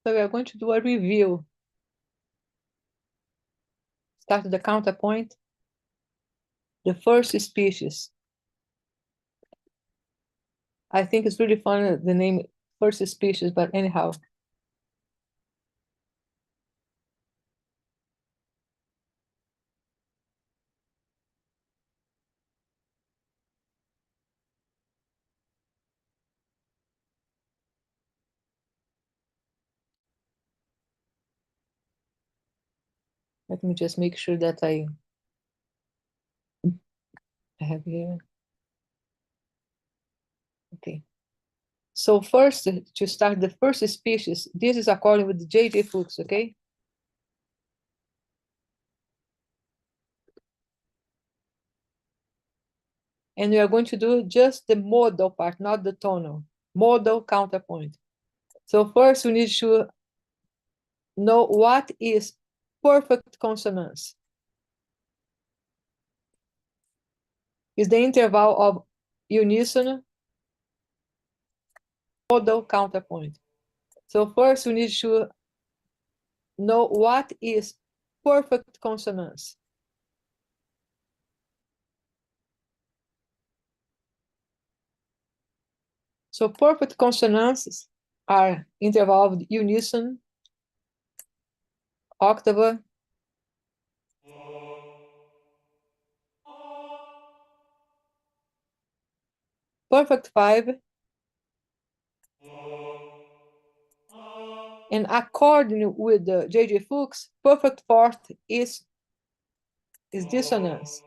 So we are going to do a review. Start with the counterpoint. The first species. I think it's really fun, the name first species, but anyhow. Let me just make sure that I have here. Okay. So first, to start the first species, this is according with the J.J. Fuchs, okay? And we are going to do just the modal part, not the tonal. Modal counterpoint. So first we need to know what is perfect consonance. Is the interval of unison modal counterpoint. So first we need to know what is perfect consonance. So perfect consonances are interval of unison, octave, perfect five, and according with the J.J. Fuchs, perfect fourth is dissonance.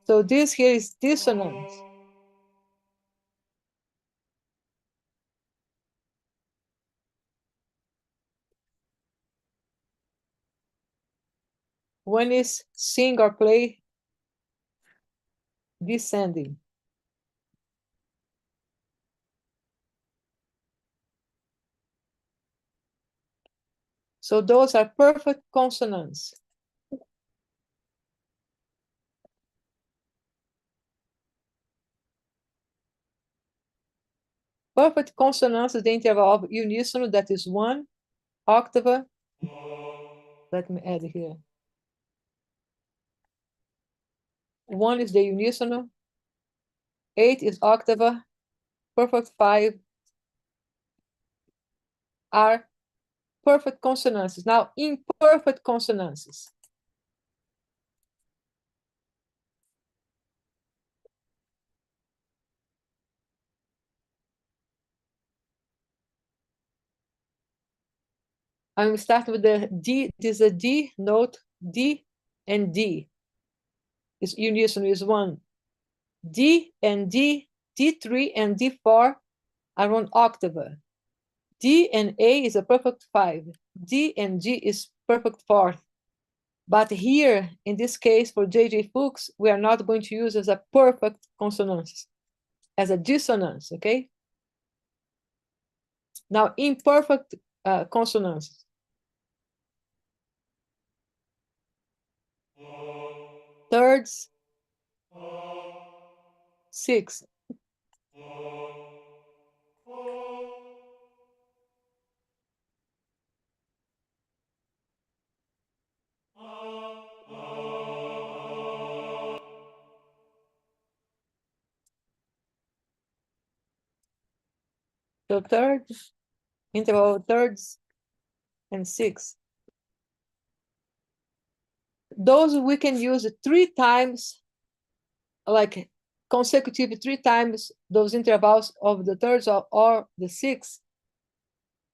So this here is dissonance. When is sing or play descending. So those are perfect consonants. Perfect consonants is the interval of unison, that is one, octave. Let me add here. One is the unisono, 8 is octave, perfect 5 are perfect consonances. Now, imperfect consonances. I'm starting with the D. This is a D note, D and D. Is unison is one. D and D, D3 and D4 are one octave. D and A is a perfect 5. D and G is perfect 4. But here, in this case, for J.J. Fuchs, we are not going to use as a perfect consonance, as a dissonance, okay? Now, imperfect consonants. Thirds, 6. So third, interval of thirds, and 6. Those we can use 3 times, like consecutive 3 times those intervals of the thirds or the 6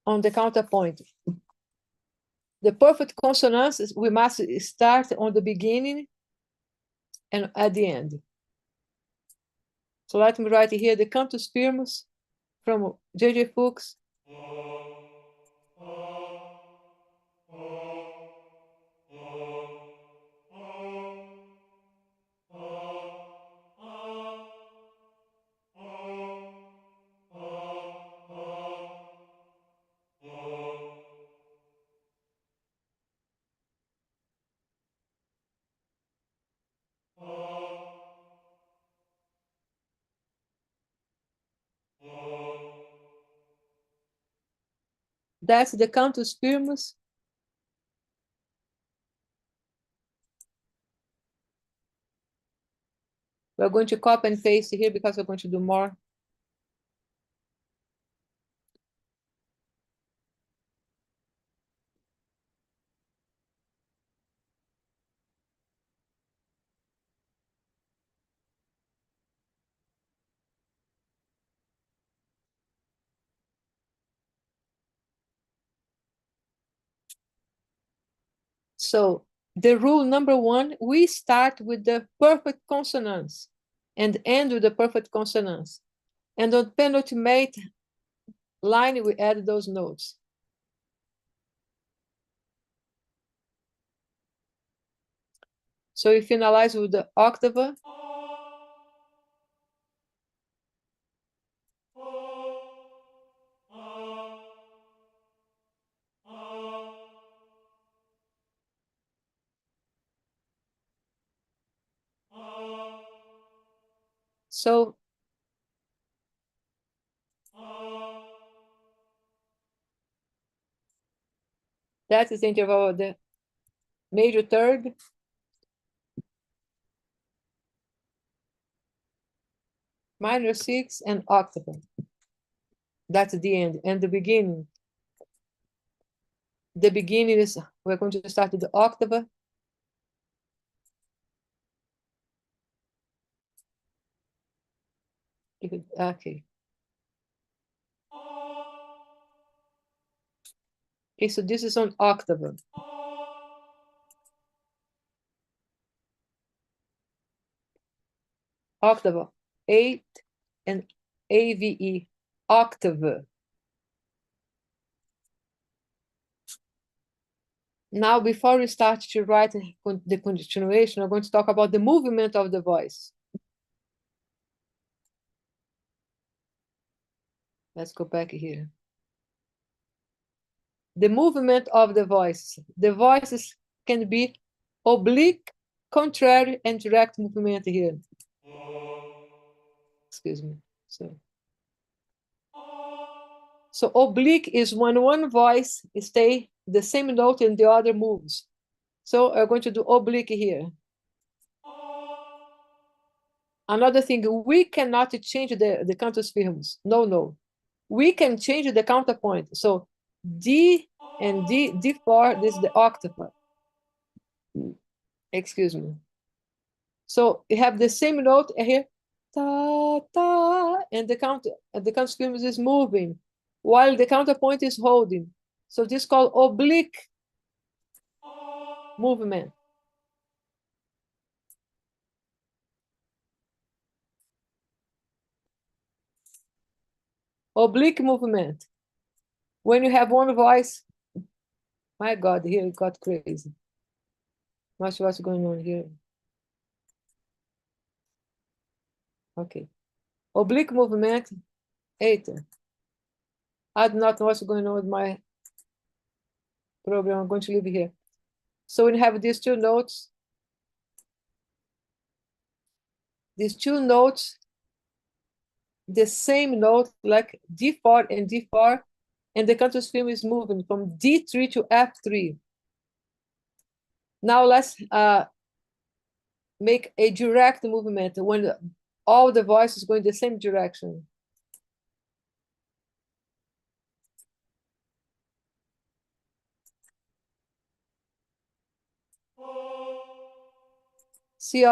on the counterpoint. The perfect consonants, we must start on the beginning and at the end. So let me write here the cantus firmus from J.J. Fuchs. That's the cantus firmus. We're going to copy and paste here because we're going to do more. So the rule number one, we start with the perfect consonants and end with the perfect consonants. And on penultimate line, we add those notes. So we finalize with the octave. So that is the interval of the major third, minor six, and octave. That's the end. And the beginning. The beginning is, we're going to start with the octave. Okay. Okay, so this is on octave. Octave, 8 and AVE, octave. Now, before we start to write the continuation, I'm going to talk about the movement of the voice. Let's go back here. The movement of the voice. The voices can be oblique, contrary, and direct movement here. Excuse me. So oblique is when one voice stays the same note and the other moves. So I'm going to do oblique here. Another thing, we cannot change the cantus firmus. No. We can change the counterpoint. So D and D, D4, this is the octave. Excuse me. So you have the same note here, ta, ta, and the cantus firmus is moving while the counterpoint is holding. So this is called oblique movement. Oblique movement. When you have one voice, my God, here it got crazy. Not sure what's going on here. Okay. Oblique movement, 8. I do not know what's going on with my program. I'm going to leave it here. So when you have these two notes, the same note, like D4 and D4, and the cantus firmus is moving from D3 to F3. Now let's make a direct movement when all the voices go in the same direction. See,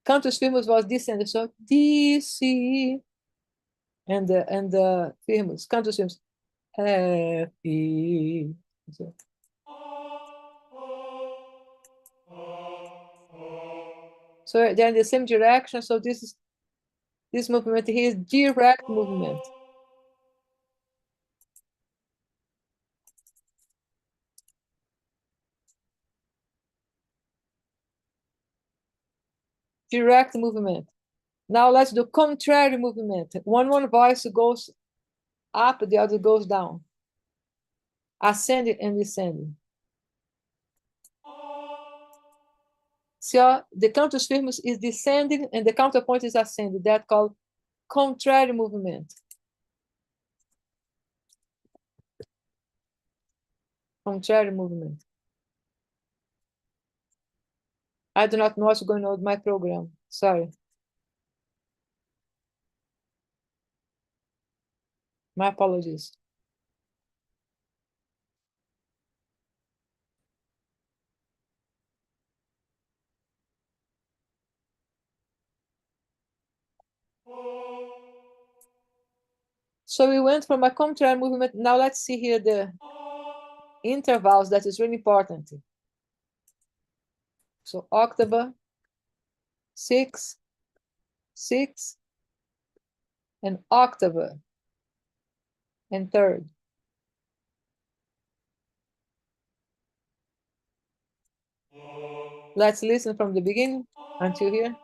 cantus firmus was descending, so D, C, and the firmus, cantus firmus, F, E. So they're in the same direction. So this movement here is direct movement. Direct movement. Now let's do contrary movement. One voice goes up, the other goes down. Ascending and descending. See, the cantus firmus is descending and the counterpoint is ascending. That's called contrary movement. Contrary movement. I do not know what's going on with my program. Sorry. My apologies. So we went from a contrary movement. Now let's see here the intervals. That is really important. So octave, 6, 6, and octave, and third. Let's listen from the beginning until here.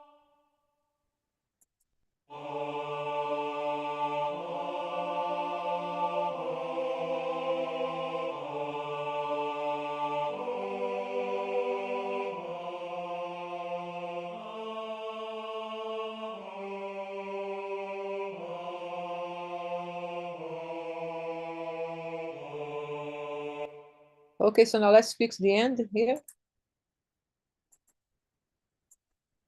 Okay, so now let's fix the end here.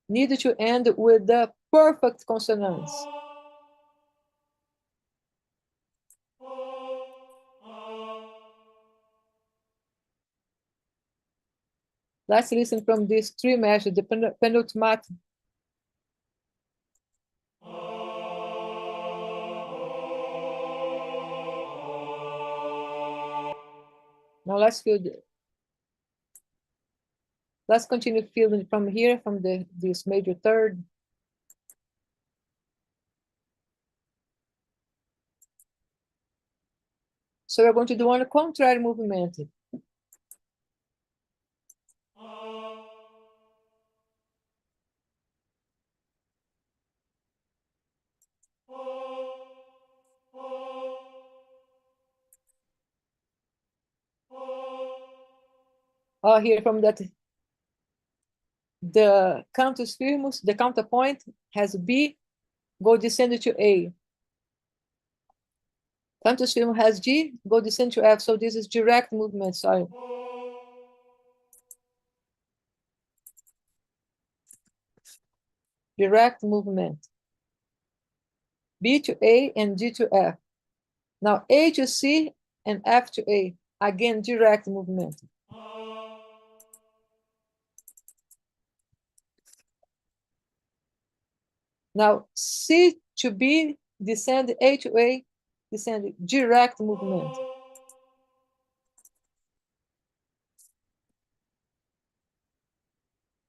Need to end with the perfect consonants. Let's listen from these three measures, the penultimate. Now let's feel let's continue feeling from here, from this major third. So we're going to do one contrary movement. Here from that, the cantus firmus, the counterpoint has B, go descend to A. Cantus firmus has G, go descend to F. So this is direct movement, sorry. Direct movement. B to A and G to F. Now A to C and F to A. Again, direct movement. Now C to B, descend, A to A, descend, direct movement.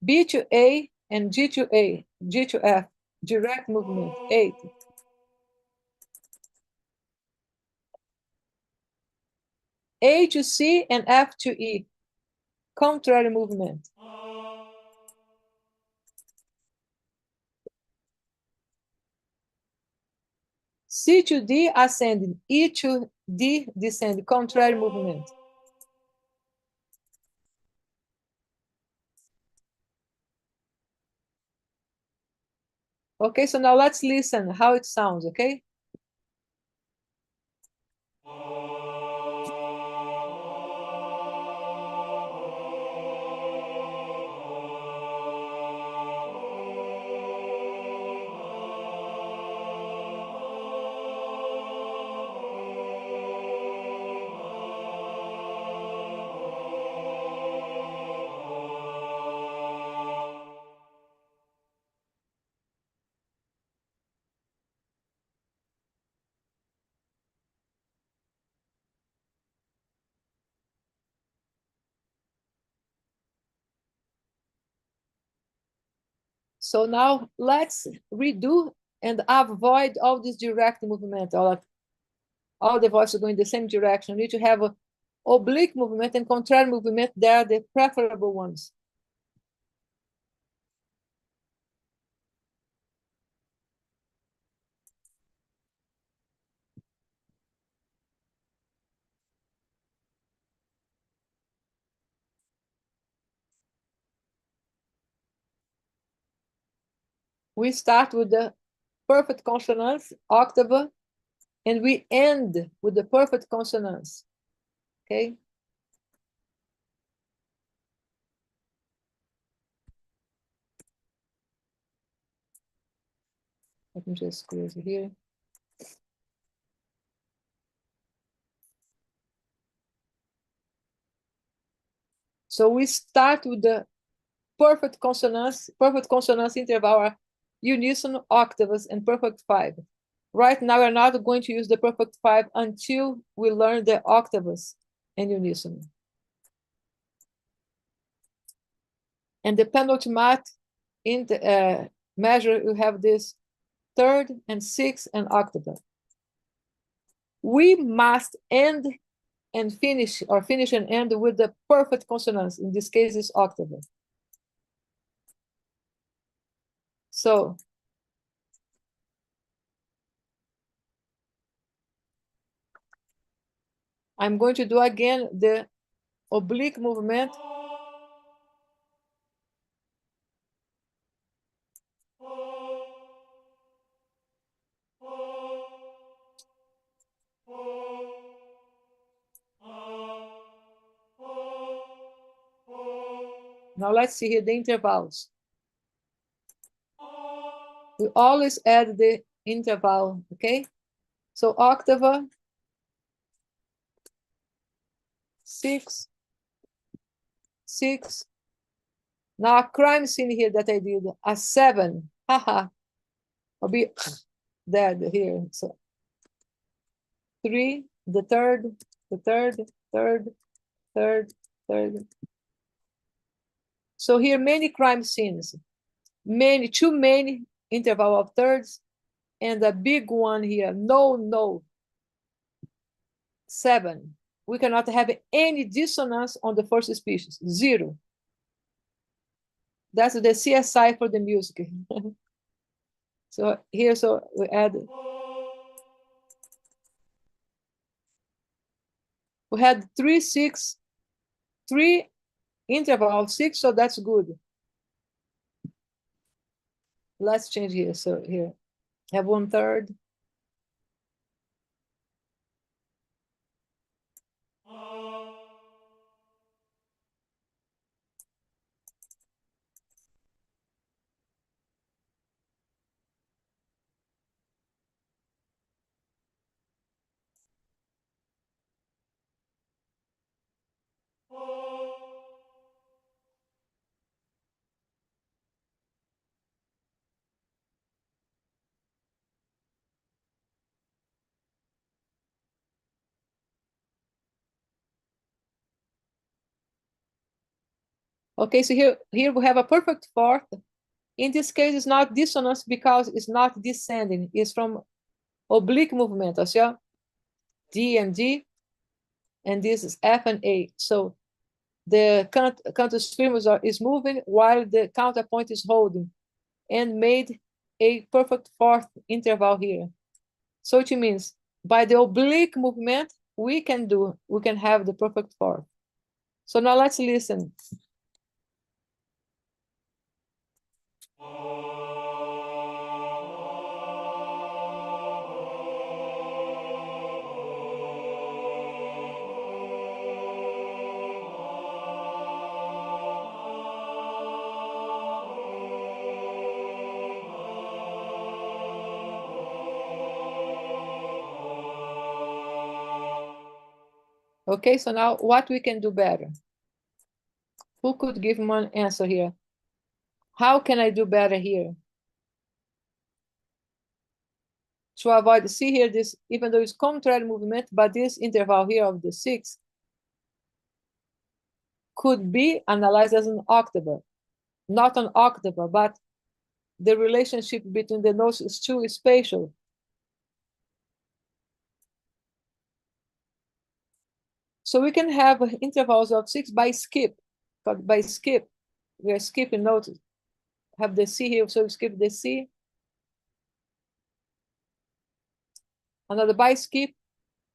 B to A and G to A, G to F, direct movement, 8. A to C and F to E, contrary movement. C to D, ascending, E to D, descending, contrary movement. Okay, so now let's listen how it sounds, okay? So now let's redo and avoid all this direct movement. All the voices going the same direction. We need to have a oblique movement and contrary movement. They are the preferable ones. We start with the perfect consonants, octave, and we end with the perfect consonants. Okay? Let me just close it here. So we start with the perfect consonants interval are unison, octaves, and perfect five. Right now, we're not going to use the perfect five until we learn the octaves and unison. And the penultimate in the measure, you have this third and sixth and octave. We must end and finish, or finish and end with the perfect consonants. In this case, is octave. So I'm going to do again the oblique movement. Now let's see here the intervals. We always add the interval, okay? So octave, 6, 6. Now a crime scene here that I did, a 7. Haha. I'll be dead here. So 3, the third, third. So here many crime scenes, too many interval of thirds, and a big one here, no, 7. We cannot have any dissonance on the first species, 0. That's the CSI for the music. So here, so we add. We had 3, 6, 3 interval of 6, so that's good. Let's change here. So here, have 1/3. Okay, so here we have a perfect fourth. In this case, it's not dissonance because it's not descending. It's from oblique movement, see? D and D, and this is F and A. So the cantus firmus is moving while the counterpoint is holding, and made a perfect fourth interval here. So it means by the oblique movement, we can have the perfect fourth. So now let's listen. Okay, so now what we can do better? Who could give me an answer here? How can I do better here? To avoid, see here, this, even though it's contrary movement, but this interval here of the 6 could be analyzed as an octave. Not an octave, but the relationship between the notes is too spatial. So we can have intervals of 6 by skip. But by skip, we are skipping notes. Have the C here, so we skip the C. Another by skip,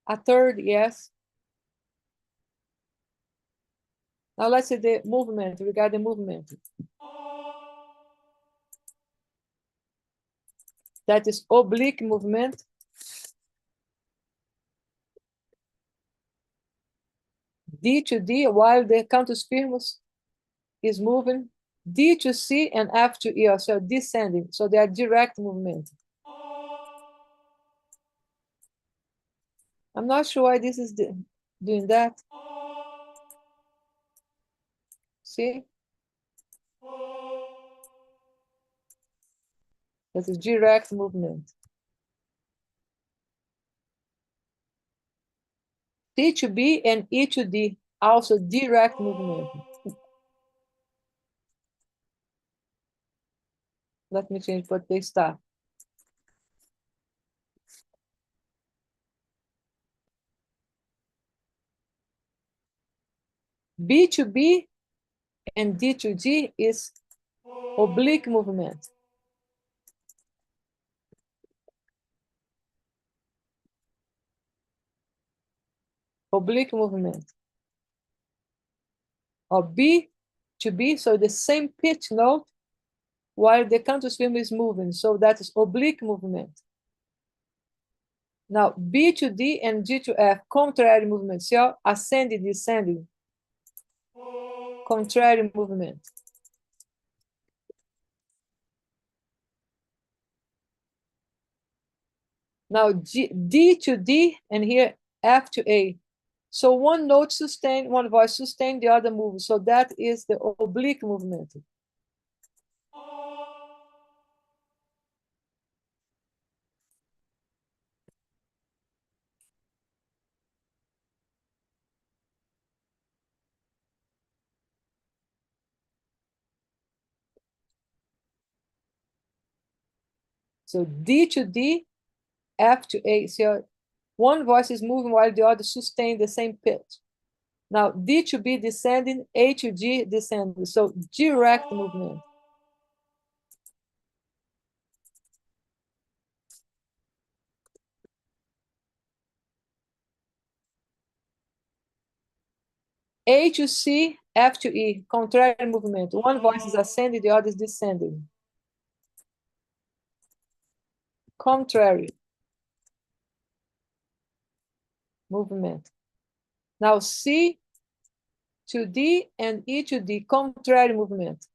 a third, yes. Now let's see the movement, regarding movement. That is oblique movement. D to D, while the cantus firmus is moving. D to C and F to E, so descending. So they are direct movement. I'm not sure why this is doing that. See? That is direct movement. C to B and E to D, also direct movement. Let me change what they start. B to B and D to G is oblique movement. Oblique movement. Or B to B, so the same pitch note while the cantus firmus is moving. So that is oblique movement. Now, B to D and G to F, contrary movement. See how ascending, descending. Contrary movement. Now, D to D and here F to A. So one note sustained, one voice sustained, the other moves. So that is the oblique movement. So D to D, F to A. So one voice is moving while the other sustain the same pitch. Now D to B descending, A to G descending. So direct movement. A to C, F to E, contrary movement. One voice is ascending, the other is descending. Contrary movement. Now C to D and E to D, contrary movement.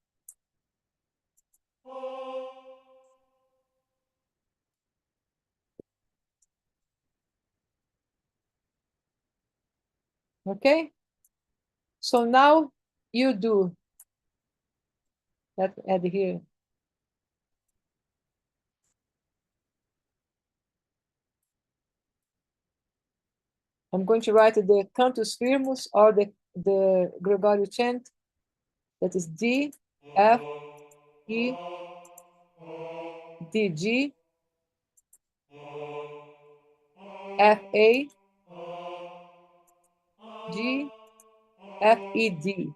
Okay? So now you do. Let's add here. I'm going to write the cantus firmus or the Gregorian chant. That is D, F, E, D, G, F, A, G, F, E, D.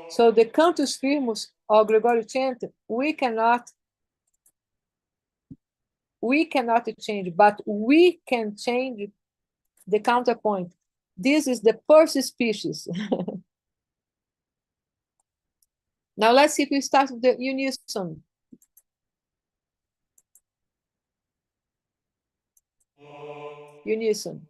So the cantus firmus or Gregorian chant, we cannot change, but we can change the counterpoint. This is the first species. Now let's see if we start with the unison. Unison.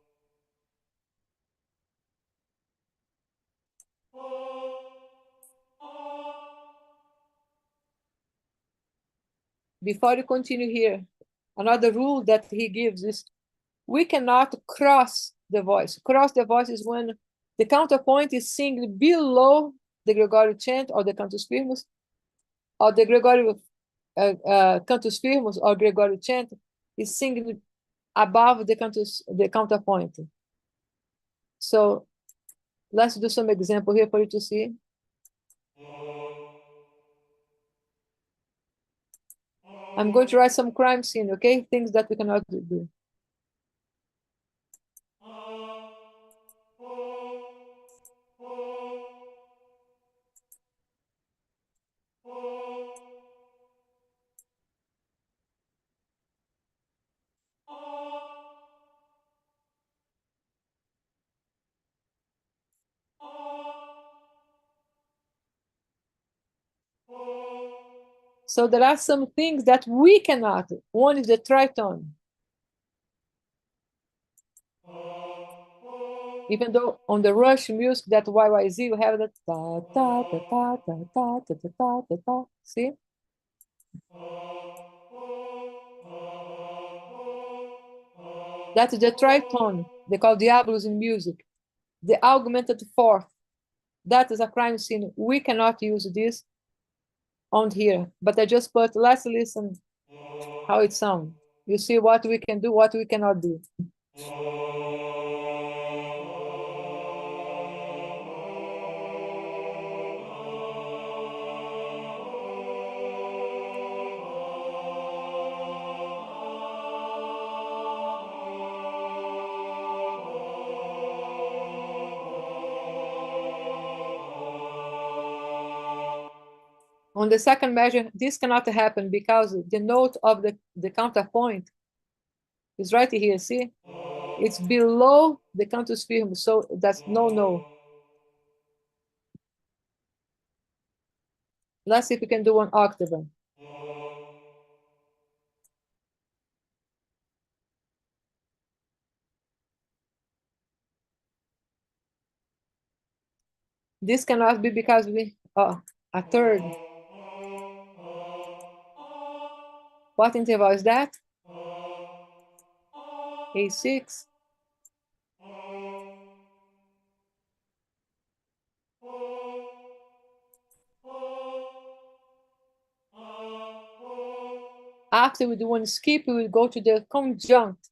Before you continue here, another rule that he gives is we cannot cross the voice. Cross the voice is when the counterpoint is singing below the Gregorian chant or the cantus firmus, or the Gregorian cantus firmus or Gregorian chant is singing above the counterpoint. So let's do some example here for you to see. I'm going to write some crime scene, okay? Things that we cannot do. So there are some things that we cannot. One is the tritone. Even though on the Rush music, that YYZ, you have that ta ta ta ta ta ta ta ta ta ta ta. See? That's the tritone. They call diablos in music. The augmented fourth. That is a crime scene. We cannot use this on here, but I just put, let's listen how it sounds. You see what we can do, what we cannot do. On the second measure, this cannot happen because the note of the counterpoint is right here, see? It's below the cantus firmus, so that's no. Let's see if we can do an octave. This cannot be because we, a third. What interval is that? A6. After we do one skip, we will go to the conjunct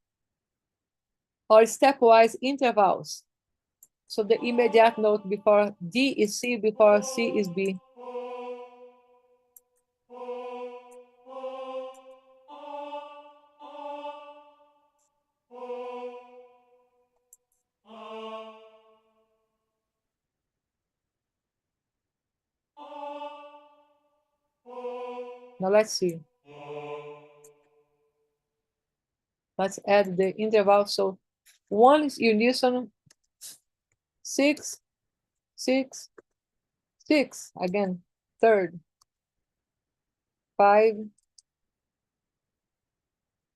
or stepwise intervals. So the immediate note before D is C, before C is B. Now let's see. Let's add the interval. So 1 is unison, 6, 6, 6, again, third, 5,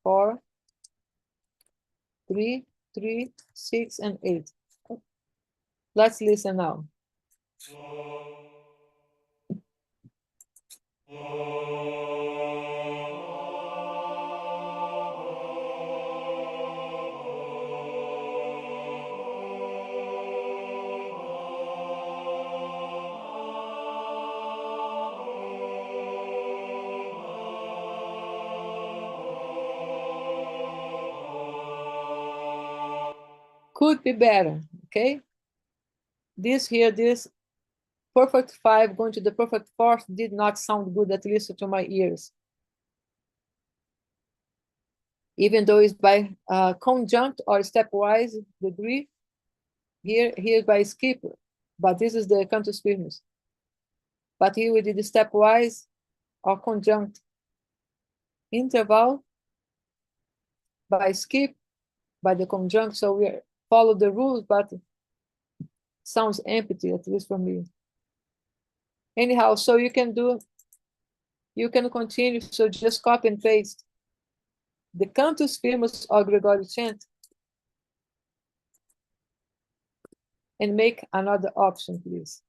4, 3, 3, 6, and 8. Let's listen now. Could be better, okay? This here, this perfect 5 going to the perfect 4th did not sound good, at least to my ears. Even though it's by conjunct or stepwise degree, here by skip, but this is the cantus firmus. But here we did the stepwise or conjunct interval by skip, by the conjunct, so we follow the rules, but sounds empty, at least for me. Anyhow, so you can continue, so just copy and paste the cantus firmus or Gregorian chant and make another option, please.